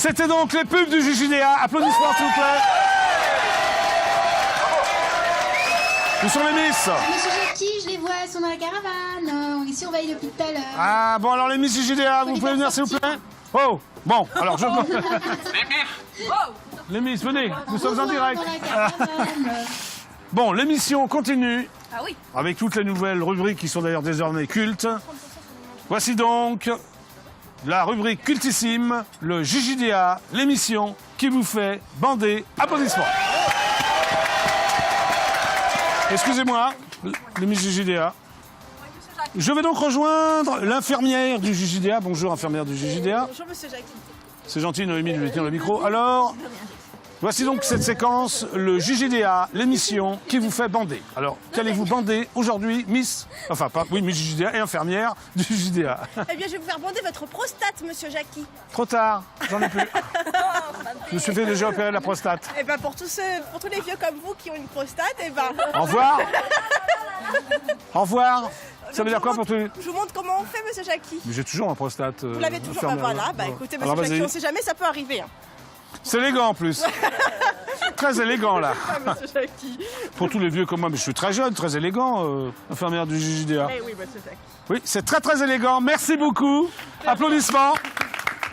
C'était donc les pubs du JJDA. Applaudissements, s'il vous plaît. Où sont les Miss? Monsieur Jackie, je les vois, elles sont dans la caravane. On les surveille depuis tout à l'heure. Ah, bon, alors les Miss JJDA, vous pouvez venir, s'il vous plaît? Oh, bon, alors je... Les Miss, venez, nous sommes en direct. Dans la caravane. Bon, l'émission continue. Ah oui. Avec toutes les nouvelles rubriques qui sont d'ailleurs désormais cultes. Voici donc la rubrique cultissime, le JJDA, l'émission qui vous fait bander. Applaudissements. Excusez-moi, les Miss JJDA. Je vais donc rejoindre l'infirmière du JJDA. Bonjour, infirmière du JJDA. Bonjour, monsieur Jackie. C'est gentil, Noémie, de lui tenir le micro. Alors, voici donc cette séquence, le JJDA, l'émission qui vous fait bander. Alors, qu'allez-vous bander aujourd'hui, Miss... Enfin, pas... Oui, Miss JJDA et infirmière du JJDA. Eh bien, je vais vous faire bander votre prostate, monsieur Jackie. Trop tard, j'en ai plus. Je me suis fait déjà opérer la prostate. Eh bien, pour tous les vieux comme vous qui ont une prostate, eh ben... Au revoir. Au revoir. Ça veut dire quoi pour tout? Je vous montre comment on fait, monsieur Jackie. Mais j'ai toujours ma prostate. Vous l'avez toujours, bah voilà. Bah écoutez, monsieur Alors, Jackie, vas-y. on sait jamais, ça peut arriver. Hein. C'est élégant en plus. Très élégant là. Ah, monsieur Jackie. Pour tous les vieux comme moi, mais je suis très jeune, très élégant, infirmière du JJDA. Eh oui, monsieur Jackie. Oui, c'est très très élégant. Merci beaucoup. Applaudissements.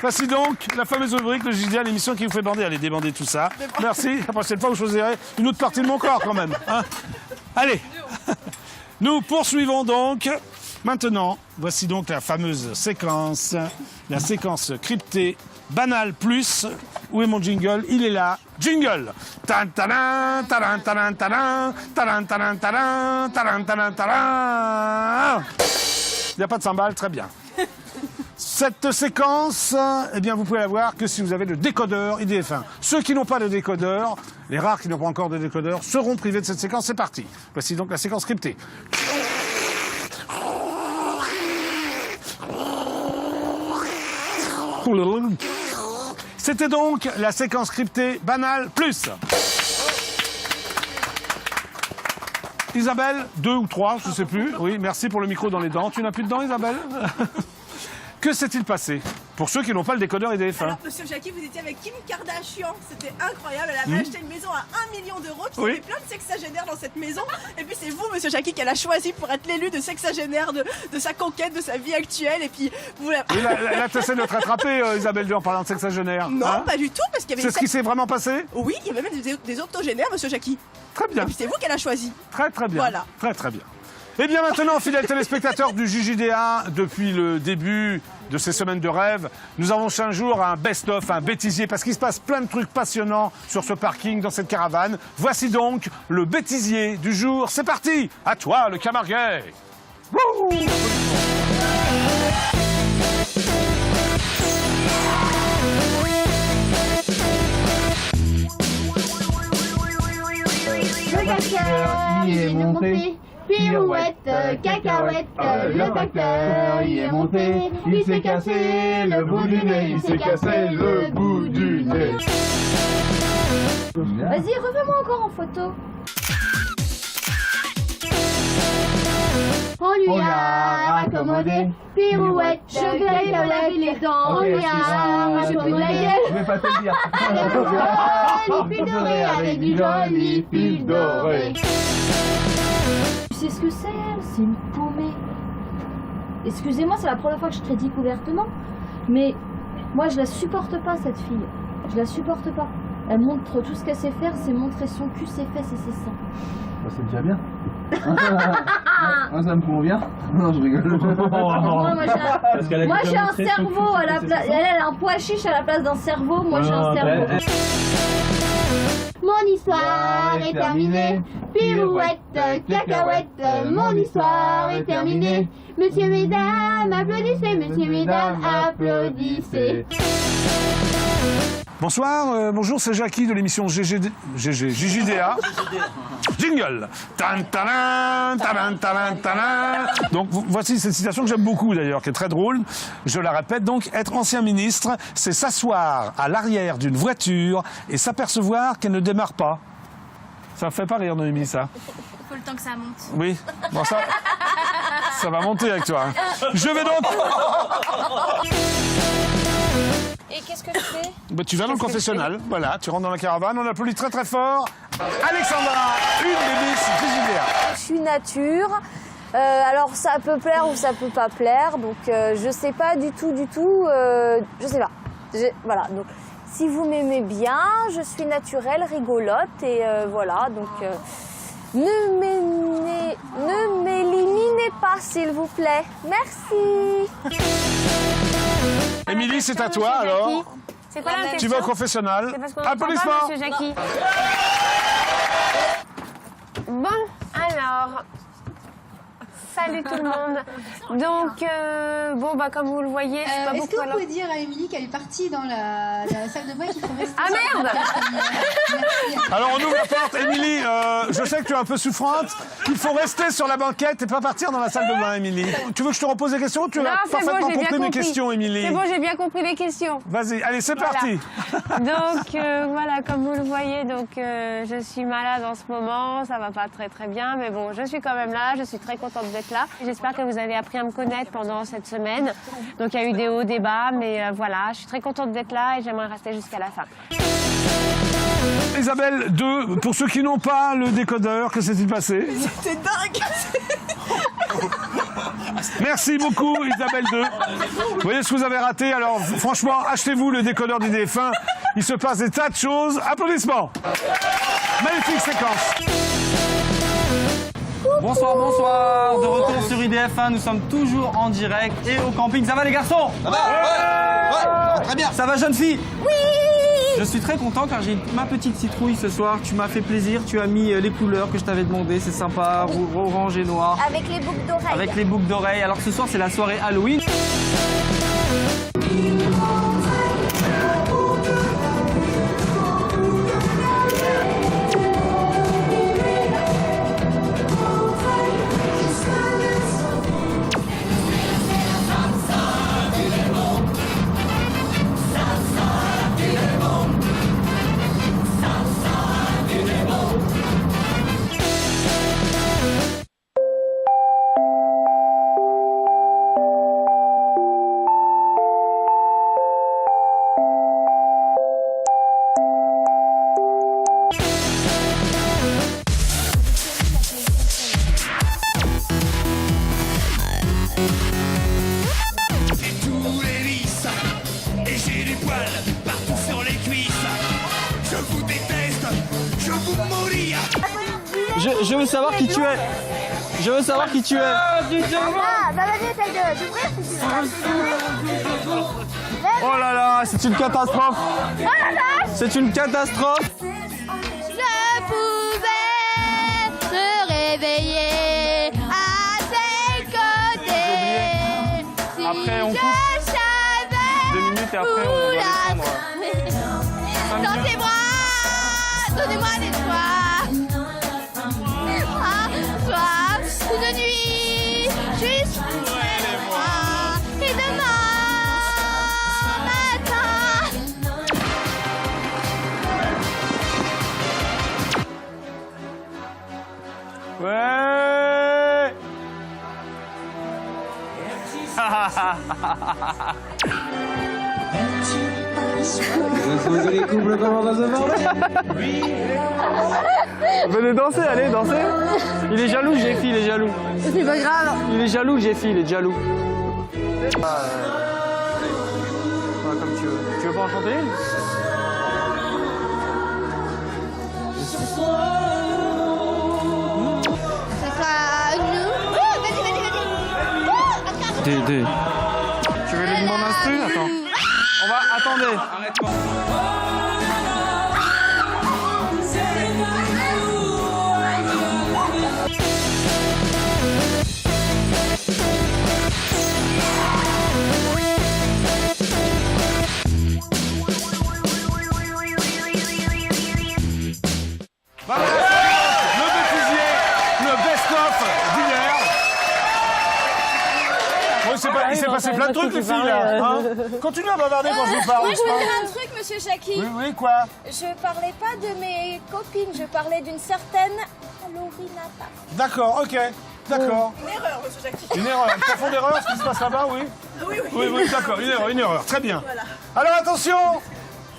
Voici donc la fameuse rubrique, le JJDA, l'émission qui vous fait bander. Allez, débander tout ça. Merci. La prochaine fois, vous choisirez une autre partie de mon corps quand même. Hein. Allez. Nous poursuivons donc. Maintenant, voici donc la fameuse séquence, la séquence cryptée, Banal Plus. Où est mon jingle? Il est là. Jingle. Tan taran, taran, taran, taran, taran, taran, taran, taran, taran, taran. Il n'y a pas de cymbales, très bien. Cette séquence, eh bien, vous pouvez la voir que si vous avez le décodeur IDF1. Ceux qui n'ont pas de décodeur, les rares qui n'ont pas encore de décodeur, seront privés de cette séquence. C'est parti. Voici donc la séquence cryptée. C'était donc la séquence cryptée Banal Plus. Isabelle, 2 ou 3, je ne sais plus. Oui, merci pour le micro dans les dents. Tu n'as plus de dents, Isabelle? Que s'est-il passé pour ceux qui n'ont pas le décodeur IDF1? Alors, monsieur Jackie, vous étiez avec Kim Kardashian. C'était incroyable. Elle avait acheté une maison à 1 million d'euros. Puis il y avait plein de sexagénaires dans cette maison. Et puis c'est vous, monsieur Jackie, qu'elle a choisi pour être l'élu de sexagénaire de sa conquête, de sa vie actuelle. Et puis vous la... Oui, là, tu essaies de te rattraper, Isabelle, en parlant de sexagénaire. Non, hein? pas du tout, parce qu'il y avait... C'est ce qui s'est vraiment passé? Oui, il y avait même des octogénaires, monsieur Jackie. Très bien. Et puis c'est vous qu'elle a choisi. Très, très bien. Voilà. Très, très bien. Eh bien maintenant, fidèles téléspectateurs du JJDA, depuis le début de ces semaines de rêve, nous avons chaque jour un best-of, un bêtisier, parce qu'il se passe plein de trucs passionnants sur ce parking, dans cette caravane. Voici donc le bêtisier du jour. C'est parti. À toi, le Camarguais. Wouh. Le tracteur y est monté. Pirouette, cacahuète, le tracteur y est monté. Il s'est cassé le bout du nez, il s'est cassé le bout du nez. Vas-y, refais-moi encore en photo. On lui a raccommodé. Pirouette, je vais te laver les dents. On lui a raccommodé la gueule. Je vais pas te le dire. Les fils dorés avec du joli fil doré. Tu sais ce que c'est une paumée. Excusez-moi, c'est la première fois que je te le dis ouvertement, mais moi je la supporte pas, cette fille. Je la supporte pas. Elle montre tout ce qu'elle sait faire, c'est montrer son cul, ses fesses et ses seins. Bah, c'est déjà bien. Moi, ça me convient. Non, je rigole. Moi j'ai un cerveau à la place. Elle a un pois chiche à la place d'un cerveau. Moi j'ai un cerveau. Mon histoire est terminée. Pirouette, cacahuète, mon histoire est terminée. Monsieur, mesdames, applaudissez. Monsieur, mesdames, applaudissez. Bonsoir, bonjour, c'est Jackie de l'émission JJDA. Jingle. Tan, taran, taran, taran, taran. Donc voici cette citation que j'aime beaucoup d'ailleurs, qui est très drôle. Je la répète donc, être ancien ministre, c'est s'asseoir à l'arrière d'une voiture et s'apercevoir qu'elle ne démarre pas. Ça me fait pas rire, Noémie, ça. Faut le temps que ça monte. Oui, bon ça va monter avec toi. Je vais donc... Et qu'est-ce que je fais? Bah, tu vas dans le confessionnal, voilà, tu rentres dans la caravane, on applaudit très très fort. Alexandra, une des Miss Frigidaire. Je suis nature. Alors ça peut plaire ou ça peut pas plaire, donc je sais pas du tout, je sais pas. Voilà, donc si vous m'aimez bien, je suis naturelle, rigolote et voilà, donc ne m'éliminez pas s'il vous plaît. Merci. Émilie, c'est à toi alors. C'est quoi la Tu question? vas au confessionnal. C'est parce qu'on n'entend Applaudissements. pas, Monsieur Jackie. Bon, alors... Salut tout le monde. Donc, bon, bah, comme vous le voyez, je suis pas Est-ce beaucoup que vous à pouvez dire à Émilie qu'elle est partie dans la salle de bain et qu'il faut rester? Ah merde! Merci. Alors on ouvre la porte. Émilie, je sais que tu es un peu souffrante. Il faut rester sur la banquette et pas partir dans la salle de bain, Émilie. Tu veux que je te repose des questions ou tu Non, as c'est bon, parfaitement j'ai bien compris mes compris. questions, Émilie? C'est bon, j'ai bien compris les questions. Vas-y, allez, c'est Voilà. parti. Donc, voilà, comme vous le voyez, donc, je suis malade en ce moment. Ça va pas très très bien, mais bon, je suis quand même là. Je suis très contente d'être là. J'espère que vous avez appris à me connaître pendant cette semaine. Donc, il y a eu des hauts, des bas, mais voilà, je suis très contente d'être là et j'aimerais rester jusqu'à la fin. Isabelle 2, pour ceux qui n'ont pas le décodeur, que s'est-il passé? C'était dingue. Merci beaucoup, Isabelle 2. Vous voyez ce que vous avez raté? Alors, franchement, achetez-vous le décodeur du DF1. Il se passe des tas de choses. Applaudissements. Magnifique séquence. Bonsoir, bonsoir. De retour sur IDF1, nous sommes toujours en direct et au camping. Ça va les garçons? Ça va? Ouais, très bien. Ça va jeune fille? Oui. Je suis très content car j'ai ma petite citrouille ce soir. Tu m'as fait plaisir, tu as mis les couleurs que je t'avais demandé. C'est sympa, orange et noir. Avec les boucles d'oreilles. Avec les boucles d'oreilles. Alors ce soir c'est la soirée Halloween. Tous les vices et j'ai des poils partout sur les cuisses. Je vous déteste, je vous maudis. Je veux savoir qui tu es. Je veux savoir qui tu es. Ah, bah vas-y, essaye d'ouvrir si tu veux. Oh là là, c'est une catastrophe. C'est une catastrophe. Je pouvais se réveiller à tes côtés. Si Après, on coupe. je savais 2 minutes et après on va descendre. dans tes bras, donnez-moi des soirs. Soif, une nuit, juste près de moi. Et demain matin. Ouais. Les couples commencent à se former. Venez danser, allez, danser. Il est jaloux, Jeffy, il est jaloux. C'est pas grave. Il est jaloux, Jeffy, il est jaloux. Comme tu veux. Tu veux pas en chanter une? Ça sera nous. Oh, vas-y. Tu veux lui demander un instru? Attends. On va, attendez. Voilà, le bêtisier, le best-of d'hier. Bon, il s'est passé plein de trucs, les filles, là. Hein, continuez à bavarder quand je vous parle. Moi, je veux dire un truc, monsieur Jackie. Oui, quoi? Je parlais pas de mes copines, je parlais d'une certaine Lorinata. D'accord, ok. D'accord. Une erreur, monsieur Jackie. Une erreur. Une profonde erreur, ce qui se passe là-bas, oui? Oui, oui. Oui, d'accord. Une erreur. Très bien. Voilà. Alors attention,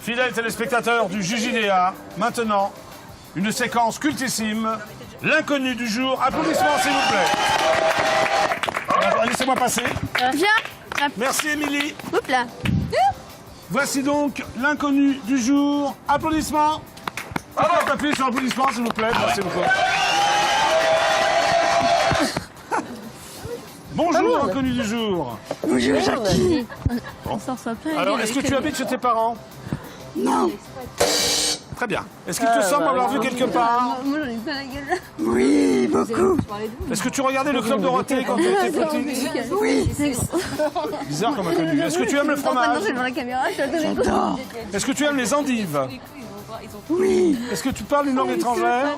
fidèles téléspectateurs du JJDA, maintenant, une séquence cultissime, l'inconnu du jour. Applaudissements s'il vous plaît. Laissez-moi passer. Viens. Merci Émilie. Oups là. Voici donc l'inconnu du jour. Applaudissements. Appuyez sur applaudissements s'il vous plaît. Merci beaucoup. Bonjour inconnu du jour. Bonjour Jackie. On s'en sort pas. Alors, est-ce que tu habites chez tes parents? Non. Très bien. Est-ce qu'il te semble avoir vu quelque part? Moi j'en ai pas la gueule. Oui, beaucoup. Est-ce que tu regardais le Club Dorothée quand tu étais petite? Oui. Bizarre comme inconnu. Est-ce que tu aimes le fromage? devant la caméra, j'adore. Est-ce que tu aimes les endives? Oui. Est-ce que tu parles une langue étrangère?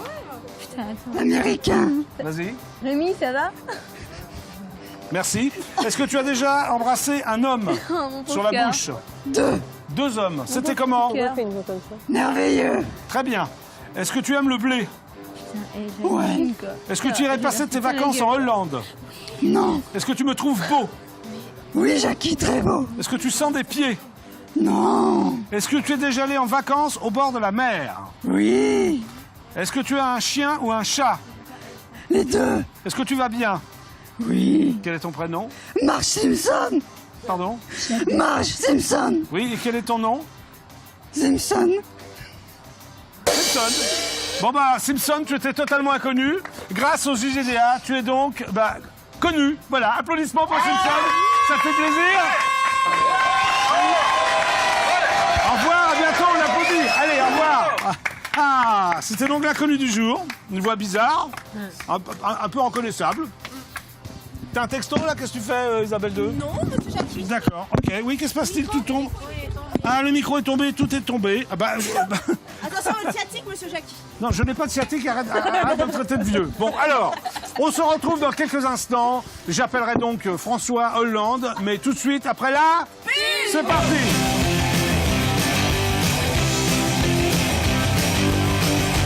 Américain. Vas-y. Rémi, ça va? Merci. Est-ce que tu as déjà embrassé un homme sur la bouche? Deux hommes. C'était comment? Merveilleux. Très bien. Est-ce que tu aimes le blé? Ouais. Est-ce que tu irais passer tes vacances en Hollande? Non. Est-ce que tu me trouves beau? Oui, Jackie, très beau. Est-ce que tu sens des pieds? Non. Est-ce que tu es déjà allé en vacances au bord de la mer? Oui. Est-ce que tu as un chien ou un chat? Les deux. Est-ce que tu vas bien? Oui. Quel est ton prénom? Marge Simpson. Pardon? Marge Simpson. Oui, et quel est ton nom? Simpson. Simpson. Bon bah, Simpson, tu étais totalement inconnu. Grâce au JGDA, tu es donc connu. Voilà, applaudissements pour Simpson. Ça fait plaisir. Au revoir, à bientôt, on l'applaudit. Allez, au revoir. Ah, c'était donc l'inconnu du jour. Une voix bizarre, un peu reconnaissable. T'as un texto là? Qu'est-ce que tu fais, Isabelle 2? Non, monsieur Jackie. D'accord, ok. Oui, qu'est-ce qui se passe-t-il? Tout tombe. Ah, le micro est tombé, tout est tombé. Ah bah, Attention, le sciatique, monsieur Jackie. non, je n'ai pas de sciatique, arrête de me traiter de vieux. Bon, alors, on se retrouve dans quelques instants. J'appellerai donc François Hollande, mais tout de suite, après là, c'est parti.